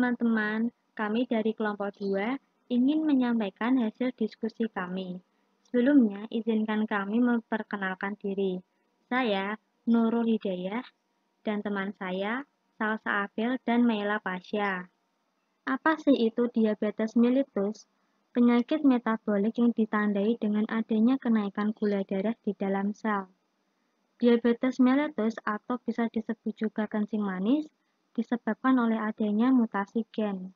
teman-teman, kami dari kelompok 2 ingin menyampaikan hasil diskusi kami. Sebelumnya, izinkan kami memperkenalkan diri. Saya, Nurul Hidayah, dan teman saya, Salsa Afil dan Meila Pasya. Apa sih itu diabetes mellitus? Penyakit metabolik yang ditandai dengan adanya kenaikan gula darah di dalam sel. Diabetes mellitus atau bisa disebut juga kencing manis disebabkan oleh adanya mutasi gen.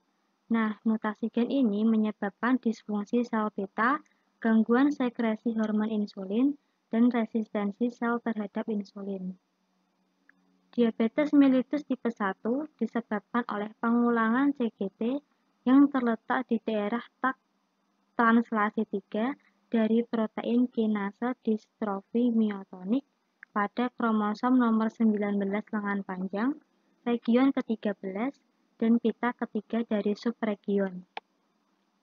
Nah, mutasi gen ini menyebabkan disfungsi sel beta, gangguan sekresi hormon insulin, dan resistensi sel terhadap insulin. Diabetes mellitus tipe 1 disebabkan oleh pengulangan CGT yang terletak di daerah tak translasi 3 dari protein kinase distrofi myotonik pada kromosom nomor 19 lengan panjang, region ke-13, dan pita ketiga dari subregion.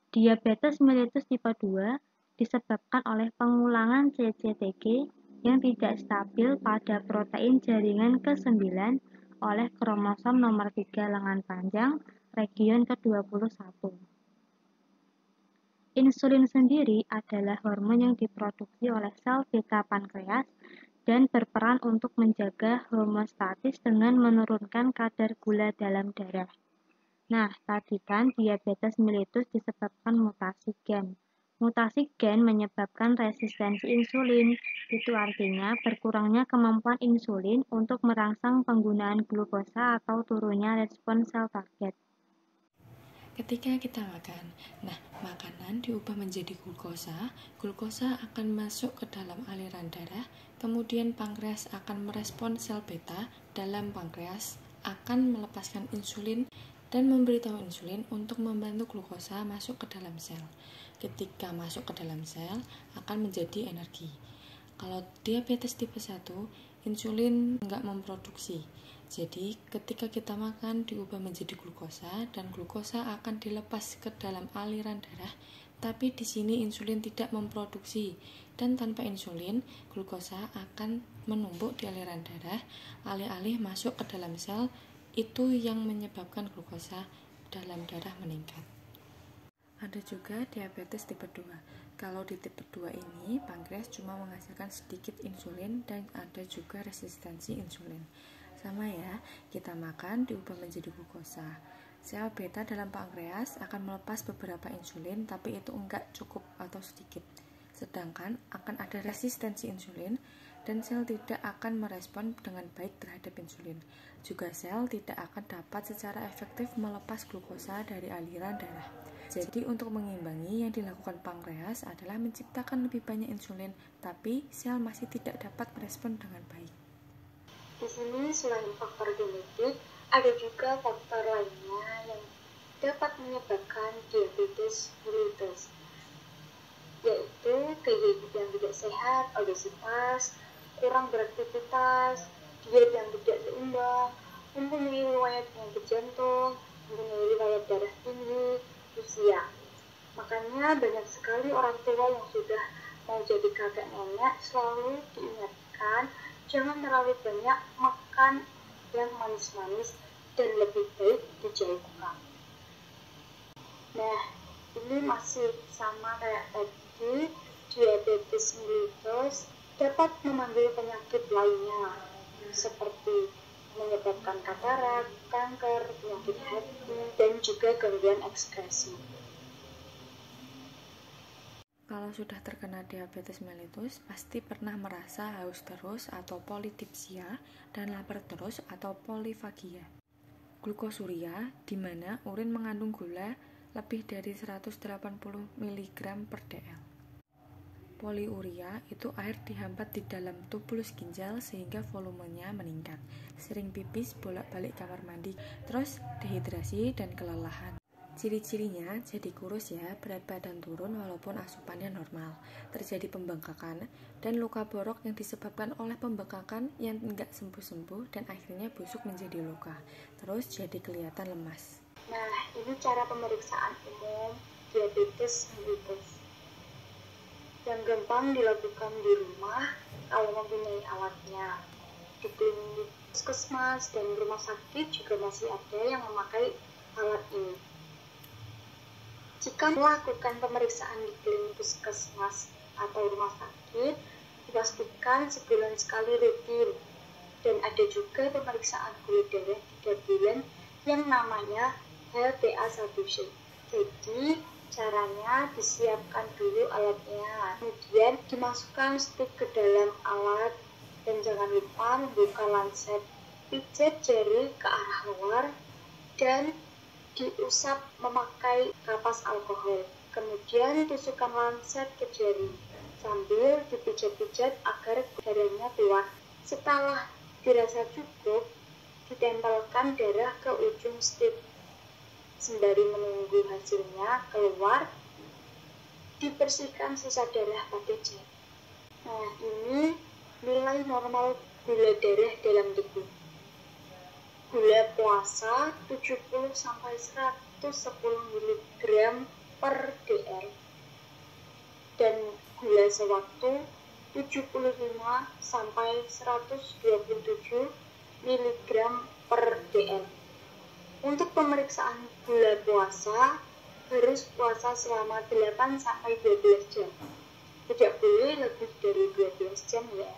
Diabetes mellitus tipe 2 disebabkan oleh pengulangan CCTG yang tidak stabil pada protein jaringan ke-9 oleh kromosom nomor 3 lengan panjang, region ke-21. Insulin sendiri adalah hormon yang diproduksi oleh sel beta pankreas dan berperan untuk menjaga homeostatis dengan menurunkan kadar gula dalam darah. Nah, tadi kan diabetes mellitus disebabkan mutasi gen. Mutasi gen menyebabkan resistensi insulin. Itu artinya berkurangnya kemampuan insulin untuk merangsang penggunaan glukosa atau turunnya respon sel target. Ketika kita makan, makanan diubah menjadi glukosa, glukosa akan masuk ke dalam aliran darah, kemudian pankreas akan merespon sel beta dalam pankreas, akan melepaskan insulin dan memberitahu insulin untuk membantu glukosa masuk ke dalam sel. Ketika masuk ke dalam sel, akan menjadi energi. Kalau diabetes tipe 1, insulin nggak memproduksi. Jadi, ketika kita makan diubah menjadi glukosa dan glukosa akan dilepas ke dalam aliran darah, tapi di sini insulin tidak memproduksi dan tanpa insulin, glukosa akan menumpuk di aliran darah, alih-alih masuk ke dalam sel, itu yang menyebabkan glukosa dalam darah meningkat. Ada juga diabetes tipe 2. Kalau di tipe 2 ini, pankreas cuma menghasilkan sedikit insulin dan ada juga resistensi insulin. Sama ya, kita makan diubah menjadi glukosa. Sel beta dalam pankreas akan melepas beberapa insulin, tapi itu enggak cukup atau sedikit. Sedangkan akan ada resistensi insulin dan sel tidak akan merespon dengan baik terhadap insulin. Juga sel tidak akan dapat secara efektif melepas glukosa dari aliran darah. Jadi untuk mengimbangi yang dilakukan pankreas adalah menciptakan lebih banyak insulin, tapi sel masih tidak dapat merespon dengan baik. Di sini selain faktor genetik, ada juga faktor lainnya yang dapat menyebabkan diabetes mellitus, yaitu gaya hidup yang tidak sehat, obesitas, kurang beraktivitas, diet yang tidak seimbang, mempunyai riwayat penyakit jantung, mempunyai riwayat darah tinggi, usia. Makanya banyak sekali orang tua yang sudah mau jadi kakek nenek selalu diingatkan jangan terlalu banyak makan yang manis-manis dan lebih baik dijauhkan. Nah, ini masih sama kayak tadi, diabetes mellitus dapat memanggil penyakit lainnya seperti menyebabkan katarak, kanker, penyakit hati, dan juga gangguan ekskresi. Kalau sudah terkena diabetes mellitus, pasti pernah merasa haus terus atau polidipsia dan lapar terus atau polifagia. Glukosuria, di mana urin mengandung gula lebih dari 180 mg per dl. Poliuria itu air dihambat di dalam tubulus ginjal sehingga volumenya meningkat. Sering pipis bolak-balik kamar mandi, terus dehidrasi dan kelelahan. Ciri-cirinya jadi kurus ya, berat badan turun walaupun asupannya normal, terjadi pembengkakan, dan luka borok yang disebabkan oleh pembengkakan yang enggak sembuh-sembuh dan akhirnya busuk menjadi luka, terus jadi kelihatan lemas. Nah, ini cara pemeriksaan umum diabetes mellitus yang gampang dilakukan di rumah kalau mempunyai alatnya. Di klinik puskesmas dan rumah sakit juga masih ada yang memakai alat ini. Jika melakukan pemeriksaan di klinik puskesmas atau rumah sakit, dipastikan sebulan sekali rutin. Dan ada juga pemeriksaan gula darah 3 bulan yang namanya HbA1c. Jadi, caranya disiapkan dulu alatnya, kemudian dimasukkan stik ke dalam alat, dan jangan lupa membuka lancet, pijat jari ke arah luar, dan diusap memakai kapas alkohol. Kemudian tusukkan lancet ke jari, sambil dipijat-pijat agar darahnya keluar. Setelah dirasa cukup, ditempelkan darah ke ujung stik. Sembari menunggu hasilnya keluar, dibersihkan sisa darah pada jari. Nah, ini nilai normal gula darah dalam tubuh. Gula puasa 70-110 mg per dl dan gula sewaktu 75-127 mg per dl. Untuk pemeriksaan gula puasa, harus puasa selama 8-12 jam. Tidak boleh lebih dari 12 jam ya.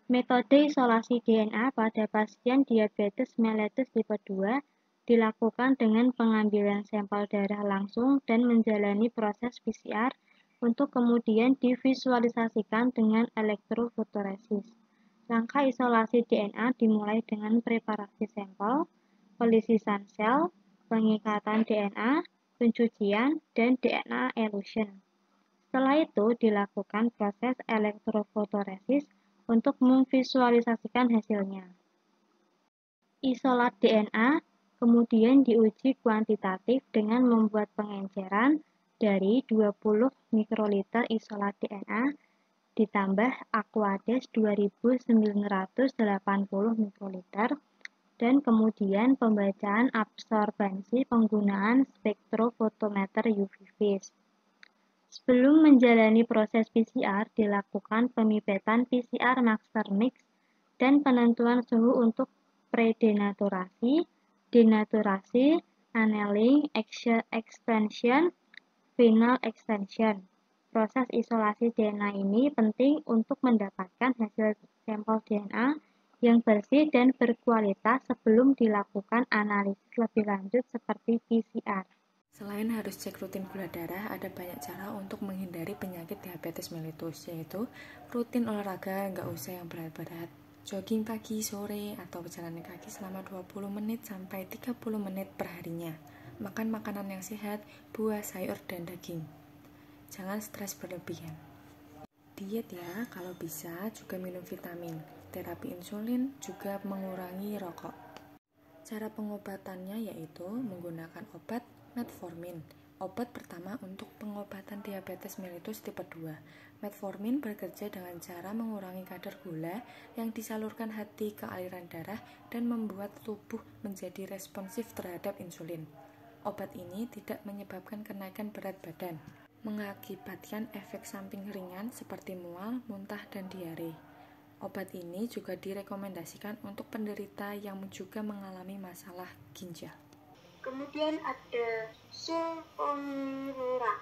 Metode isolasi DNA pada pasien diabetes mellitus tipe 2 dilakukan dengan pengambilan sampel darah langsung dan menjalani proses PCR untuk kemudian divisualisasikan dengan elektrofotoresis. Langkah isolasi DNA dimulai dengan preparasi sampel, pelisisan sel, pengikatan DNA, pencucian, dan DNA elution. Setelah itu dilakukan proses elektrofotoresis untuk memvisualisasikan hasilnya. Isolat DNA kemudian diuji kuantitatif dengan membuat pengenceran dari 20 mikroliter isolat DNA ditambah Aquades 2980 mikroliter dan kemudian pembacaan absorbansi penggunaan spektrofotometer UV phase. Sebelum menjalani proses PCR, dilakukan pemipetan PCR master mix dan penentuan suhu untuk predenaturasi, denaturasi, annealing, expansion, final extension. Proses isolasi DNA ini penting untuk mendapatkan hasil sampel DNA yang bersih dan berkualitas sebelum dilakukan analisis lebih lanjut seperti PCR. Selain harus cek rutin gula darah, ada banyak cara untuk menghindari penyakit diabetes mellitus, yaitu rutin olahraga, nggak usah yang berat-berat, jogging pagi, sore, atau berjalan kaki selama 20 menit sampai 30 menit per harinya. Makan makanan yang sehat, buah, sayur, dan daging. Jangan stres berlebihan. Diet ya, kalau bisa juga minum vitamin. Terapi insulin juga mengurangi rokok. Cara pengobatannya yaitu menggunakan obat metformin. Obat pertama untuk pengobatan diabetes mellitus tipe 2. Metformin bekerja dengan cara mengurangi kadar gula yang disalurkan hati ke aliran darah dan membuat tubuh menjadi responsif terhadap insulin. Obat ini tidak menyebabkan kenaikan berat badan, mengakibatkan efek samping ringan seperti mual, muntah, dan diare. Obat ini juga direkomendasikan untuk penderita yang juga mengalami masalah ginjal. Kemudian ada sulfonylurea.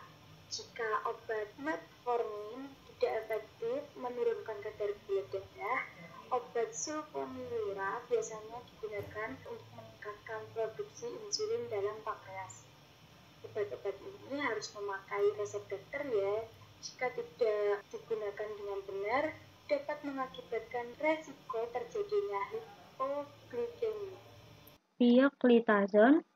Jika obat metformin tidak efektif menurunkan kadar gula darah, Obat sulfonylurea biasanya digunakan untuk meningkatkan produksi insulin dalam pankreas. Obat-obat ini harus memakai resep dokter ya. Jika tidak digunakan dengan benar, dapat mengakibatkan resiko terjadinya hipoglikemia. Pioglitazone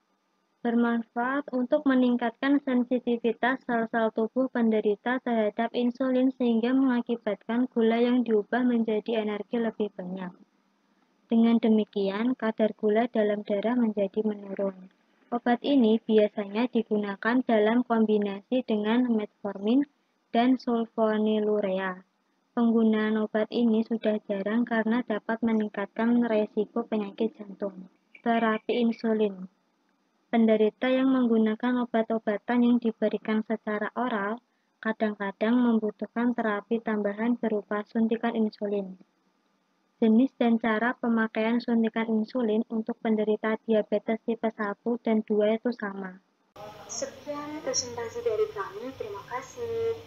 bermanfaat untuk meningkatkan sensitivitas sel-sel tubuh penderita terhadap insulin sehingga mengakibatkan gula yang diubah menjadi energi lebih banyak. Dengan demikian, kadar gula dalam darah menjadi menurun. Obat ini biasanya digunakan dalam kombinasi dengan metformin dan sulfonylurea. Penggunaan obat ini sudah jarang karena dapat meningkatkan resiko penyakit jantung. Terapi insulin. Penderita yang menggunakan obat-obatan yang diberikan secara oral kadang-kadang membutuhkan terapi tambahan berupa suntikan insulin. Jenis dan cara pemakaian suntikan insulin untuk penderita diabetes tipe 1 dan 2 itu sama. Sekian presentasi dari kami, terima kasih.